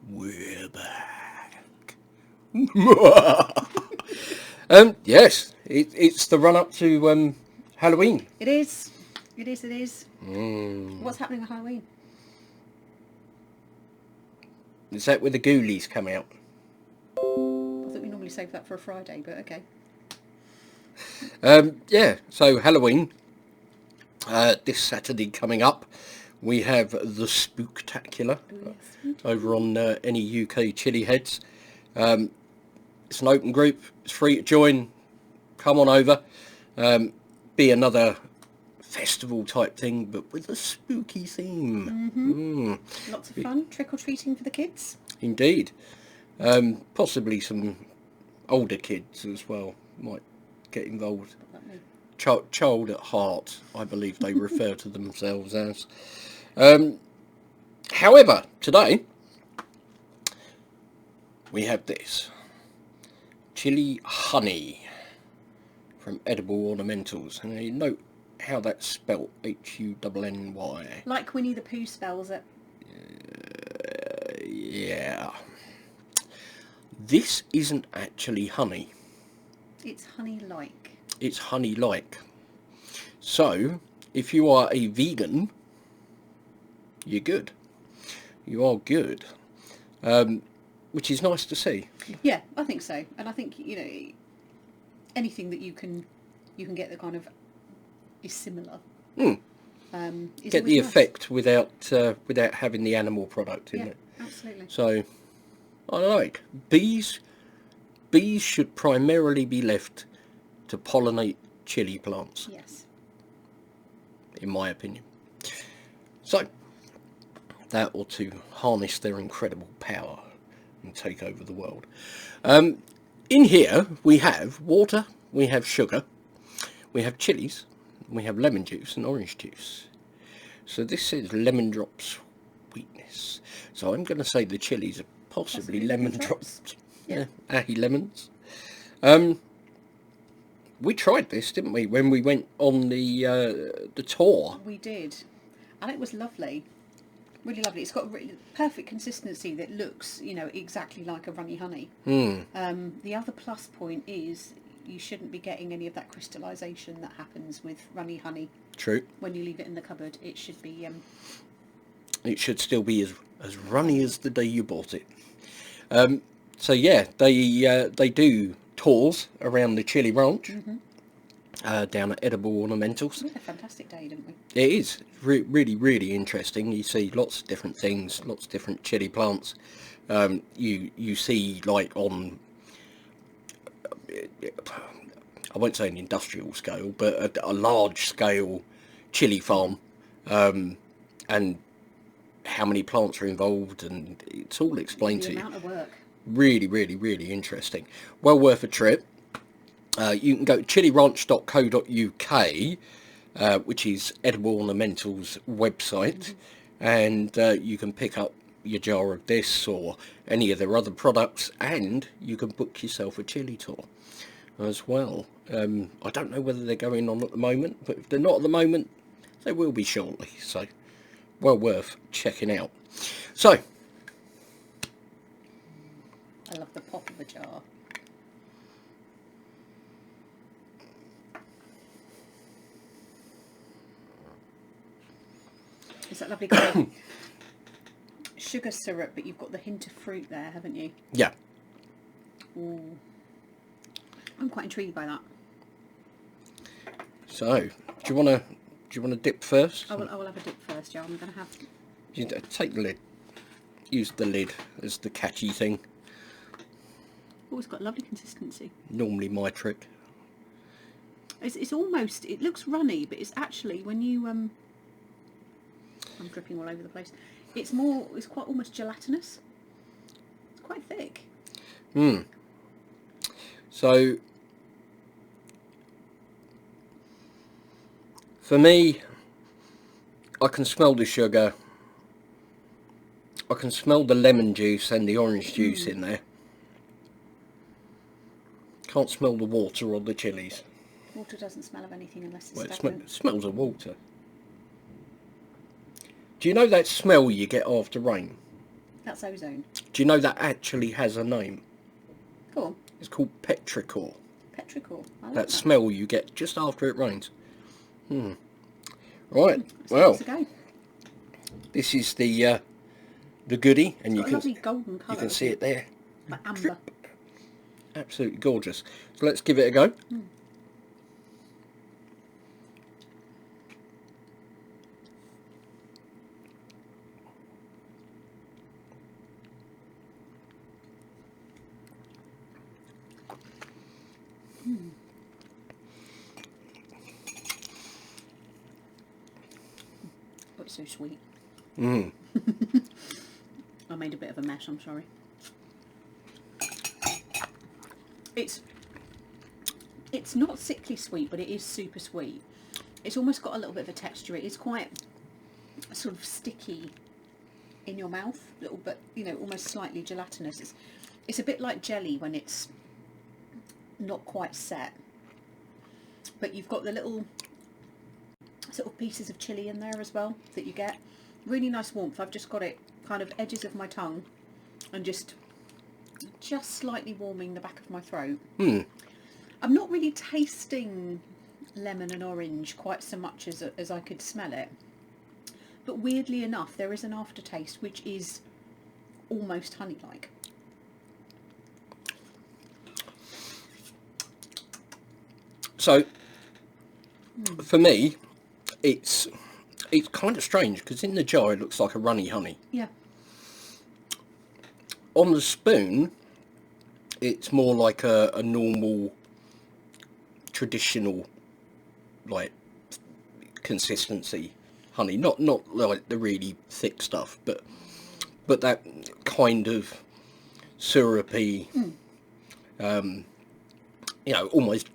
We're back. Yes, it's the run up to Halloween. It is. It is. It is. What's happening on Halloween? Is that where the ghoulies come out? I thought we normally save that for a Friday, but okay. Yeah, so Halloween. This Saturday coming up, we have the Spooktacular over on any UK chili heads. It's an open group. It's free to join. Come on over. Be another festival type thing, but with a spooky theme. Lots of fun. Trick or treating for the kids. Indeed. Possibly some older kids as well might get involved. Child at heart, I believe they refer to themselves as. However, today we have this Chilli Hunny from Edible Ornamentals, and you note how that's spelt, Hunny. Like Winnie the Pooh spells it. Yeah. This isn't actually honey. It's honey-like. It's honey-like. So, if you are a vegan, you're good. You are good. Which is nice to see. Yeah, I think so. And I think, anything that you can get that kind of is similar. Get the nice. effect without having the animal product in it. Absolutely. So, I like. Bees should primarily be left to pollinate chili plants. Yes. In my opinion. So, that or to harness their incredible power and take over the world. In here we have water, we have sugar, we have chilies, we have lemon juice and orange juice. So this says lemon drop sweetness. So I'm going to say the chilies are possibly lemon drops. Yeah, ahi lemons. We tried this, didn't we, when we went on the tour? We did, and it was lovely, really lovely. It's got perfect consistency that looks, exactly like a runny honey. The other plus point is you shouldn't be getting any of that crystallisation that happens with runny honey. True. When you leave it in the cupboard, it should be. It should still be as runny as the day you bought it. So yeah, they do tours around the chili ranch down at Edible Ornamentals. We had a fantastic day, didn't we? It is really, really interesting. You see lots of different things, lots of different chili plants. You see, like, on, I won't say an industrial scale, but a large scale chili farm, and how many plants are involved, and it's all explained to you. The amount of work. Really, really, really interesting. Well worth a trip. You can go to chiliranch.co.uk, which is Edible Ornamentals' website, and you can pick up your jar of this or any of their other products, and you can book yourself a chili tour as well. I don't know whether they're going on at the moment, but if they're not at the moment, they will be shortly. So, well worth checking out. So, I love the pop of a jar. It's that lovely kind of sugar syrup, but you've got the hint of fruit there, haven't you? yeah. Ooh. I'm quite intrigued by that. So, do you want to dip first? I will have a dip first, yeah. I'm going to have... You take the lid. Use the lid as the catchy thing. Oh, it's got lovely consistency. Normally my trick. It's almost... It looks runny, but it's actually, when you... I'm dripping all over the place. It's quite almost gelatinous. It's quite thick. So, for me, I can smell the sugar. I can smell the lemon juice and the orange juice in there. Can't smell the water or the chilies. Water doesn't smell of anything unless it's Well, stagnant. it smells of water. Do you know that smell you get after rain? That's ozone. Do you know that actually has a name? Go on. It's called petrichor. Petrichor. I like That smell you get just after it rains. Right. So Well, let's go. this is the goodie, and It's you got a can lovely golden colour. you can see it there. Like amber. Absolutely gorgeous. So let's give it a go. Oh, it's so sweet. Mm. I made a bit of a mess, I'm sorry. It's not sickly sweet, but it is super sweet. It's almost got a little bit of a texture. It is quite sort of sticky in your mouth, little bit, you know, almost slightly gelatinous. It's a bit like jelly when it's not quite set. But you've got the little sort of pieces of chilli in there as well that you get. Really nice warmth. I've just got it kind of edges of my tongue and just slightly warming the back of my throat. I'm not really tasting lemon and orange quite so much as I could smell it. But weirdly enough, there is an aftertaste which is almost honey-like. So, for me, it's kind of strange because in the jar it looks like a runny honey. Yeah. On the spoon, it's more like a normal, traditional, like, consistency honey. Not like the really thick stuff, but that kind of syrupy, you know, almost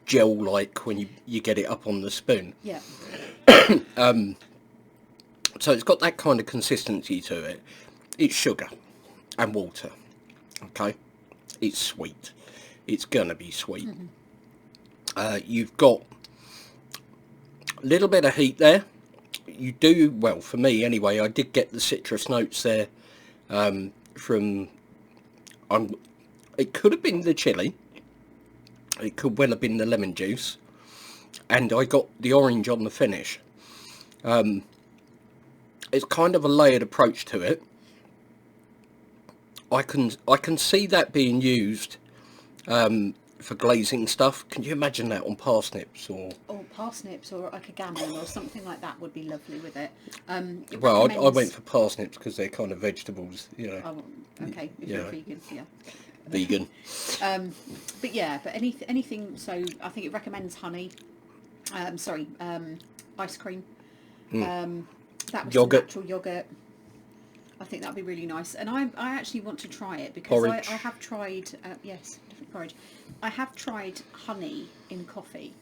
gel-like when you get it up on the spoon. Yeah. So it's got that kind of consistency to it. It's sugar and water. Okay, it's sweet. It's gonna be sweet. You've got a little bit of heat there. You do, well, for me anyway, I did get the citrus notes there from, it could have been the chili, it could well have been the lemon juice, and I got the orange on the finish. It's kind of a layered approach to it. I can see that being used for glazing stuff. Can you imagine that on parsnips or parsnips or like a gammon or something like that would be lovely with it. Well, I went for parsnips because they're kind of vegetables, you know. Oh, okay, if you're vegan, yeah. Vegan. But yeah, but anything. So I think it recommends honey. Ice cream. That was Yogurt. Natural yogurt. I think that'd be really nice, and I actually want to try it because Porridge. I have tried. Yes, different porridge. I have tried honey in coffee,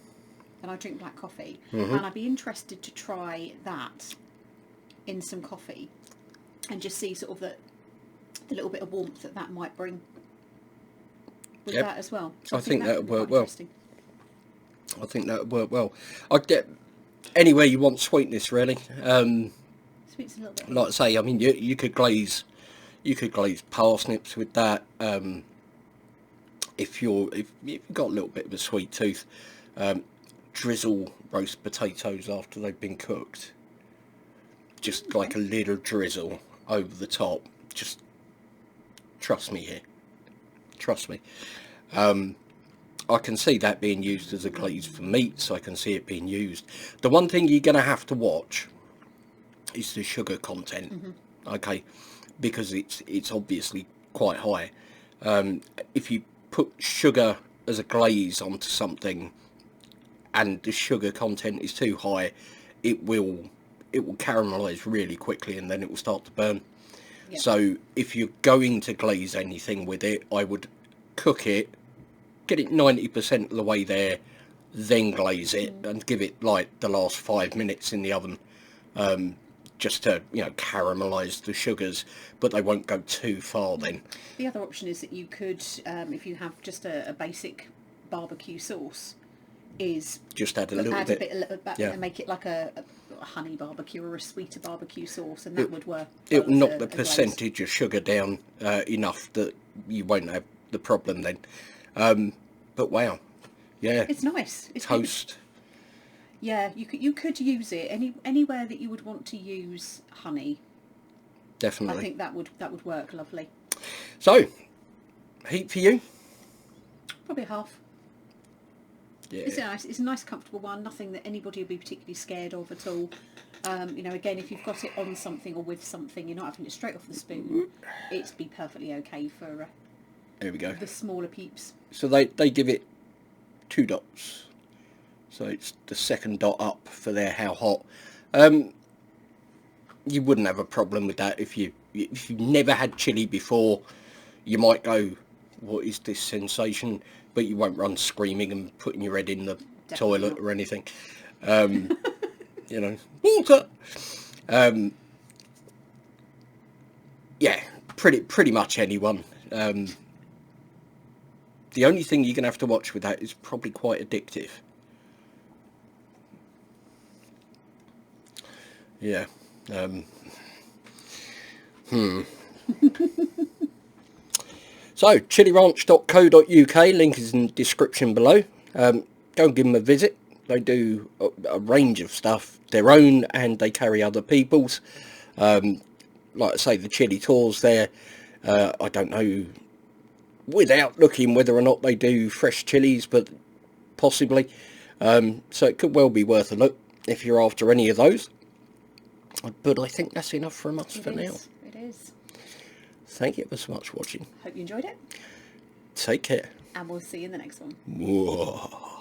and I drink black coffee, and I'd be interested to try that in some coffee, and just see sort of the little bit of warmth that might bring with that as well. So I think that would work quite well. interesting. I think that would work well. I'd get anywhere you want sweetness, really. Sweet's a little bit. Like I say, I mean, you could glaze parsnips with that. If you've got a little bit of a sweet tooth, drizzle roast potatoes after they've been cooked. Just like a little drizzle over the top. Just trust me here. Trust me. I can see that being used as a glaze for meats. I can see it being used. The one thing you're going to have to watch is the sugar content. Okay, because it's obviously quite high. If you put sugar as a glaze onto something and the sugar content is too high, it will caramelize really quickly and then it will start to burn. Yep. So if you're going to glaze anything with it, I would cook it, get it 90% of the way there, then glaze it and give it like the last 5 minutes in the oven, just to, you know, caramelize the sugars, but they won't go too far then. The other option is that you could, if you have just a basic barbecue sauce, is just add a little bit and make it like a honey barbecue or a sweeter barbecue sauce, and that would work. It will knock as the a glaze. percentage of sugar down enough that you won't have the problem then. But wow, yeah, It's nice. It's good. toast. Yeah, you could use it anywhere that you would want to use honey. Definitely. I think that would work lovely. So, heat for you? Probably half. Yeah. It's a nice, comfortable one. Nothing that anybody would be particularly scared of at all. You know, again, if you've got it on something or with something, you're not having it straight off the spoon. It'd be perfectly okay for There we go. the smaller peeps. So they give it 2 dots. So it's the second dot up for their how hot. You wouldn't have a problem with that if you've never had chili before. You might go, what is this sensation? But you won't run screaming and putting your head in the toilet not. or anything. You know, water. Yeah, pretty much anyone. The only thing you're going to have to watch with that is probably quite addictive. Yeah. So, chiliranch.co.uk, link is in the description below. Go and give them a visit. They do a range of stuff, their own, and they carry other people's. Like I say, the chili tours there, I don't know, without looking, whether or not they do fresh chilies, but possibly. So it could well be worth a look if you're after any of those. But I think that's enough from us for now. It is. Thank you ever so much for watching. Hope you enjoyed it. Take care. And we'll see you in the next one. Whoa.